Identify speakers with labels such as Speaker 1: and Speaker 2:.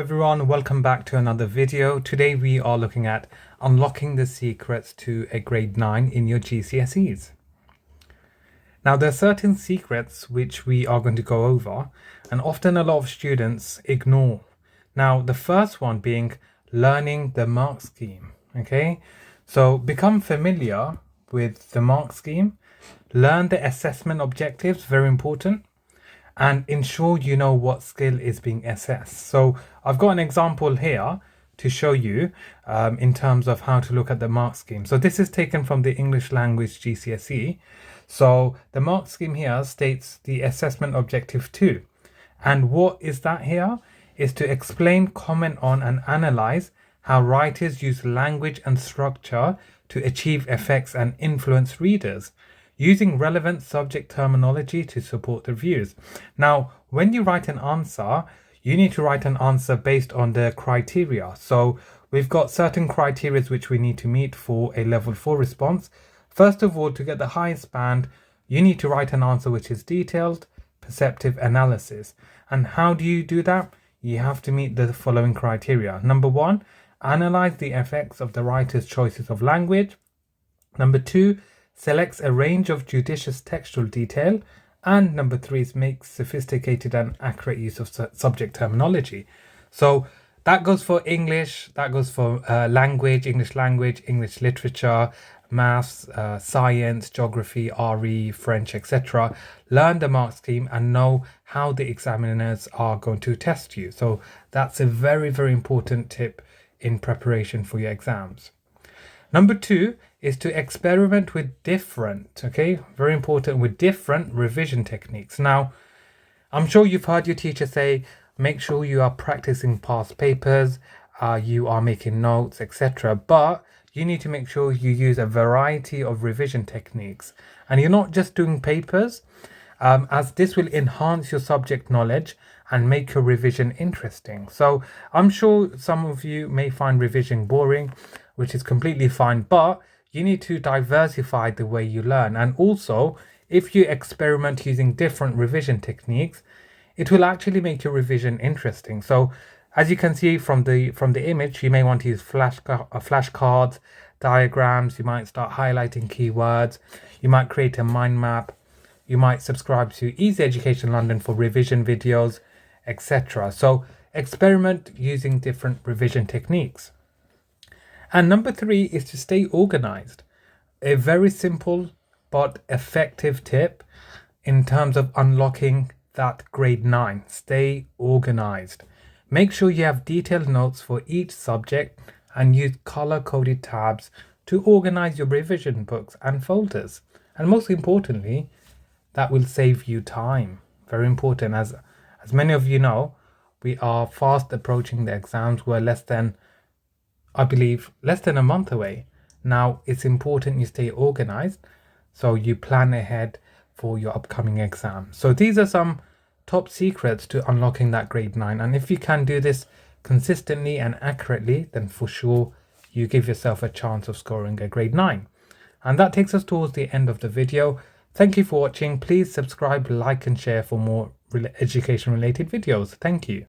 Speaker 1: everyone, welcome back to another video. Today we are looking at unlocking the secrets to a grade 9 in your GCSEs. Now there are certain secrets which we are going to go over and often a lot of students ignore. Now the first one being learning the mark scheme. Okay, so become familiar with the mark scheme, learn the assessment objectives, very important, and ensure you know what skill is being assessed. So I've got an example here to show you in terms of how to look at the mark scheme. So this is taken from the English language GCSE. So the mark scheme here states the assessment objective 2. And what is that here? Is to explain, comment on and analyze how writers use language and structure to achieve effects and influence readers, using relevant subject terminology to support the views. Now, when you write an answer, you need to write an answer based on the criteria. So we've got certain criteria which we need to meet for a level 4 response. First of all, to get the highest band, you need to write an answer which is detailed, perceptive analysis. And how do you do that? You have to meet the following criteria. Number 1, analyze the effects of the writer's choices of language. Number 2, selects a range of judicious textual detail. And number 3 is makes sophisticated and accurate use of subject terminology. So that goes for English, that goes for language, English literature, maths, science, geography, RE, French, etc. Learn the mark scheme and know how the examiners are going to test you. So that's a very, very important tip in preparation for your exams. Number 2 is to experiment with different, very important, with different revision techniques. Now, I'm sure you've heard your teacher say, make sure you are practicing past papers, you are making notes, etc. But you need to make sure you use a variety of revision techniques. And you're not just doing papers, as this will enhance your subject knowledge and make your revision interesting. So I'm sure some of you may find revision boring, which is completely fine, but you need to diversify the way you learn. And also, if you experiment using different revision techniques, it will actually make your revision interesting. So as you can see from the image, you may want to use flashcards, diagrams, you might start highlighting keywords, you might create a mind map, you might subscribe to Easy Education London for revision videos, etc. So experiment using different revision techniques. And number 3 is to stay organized. A very simple but effective tip in terms of unlocking that grade 9. Stay organized. Make sure you have detailed notes for each subject and use color-coded tabs to organize your revision books and folders. And most importantly, that will save you time. Very important. As many of you know, we are fast approaching the exams. We're less than a month away. Now it's important you stay organized so you plan ahead for your upcoming exam. So these are some top secrets to unlocking that grade 9. And if you can do this consistently and accurately, then for sure you give yourself a chance of scoring a grade 9. And that takes us towards the end of the video. Thank you for watching. Please subscribe, like and share for more education related videos. Thank you.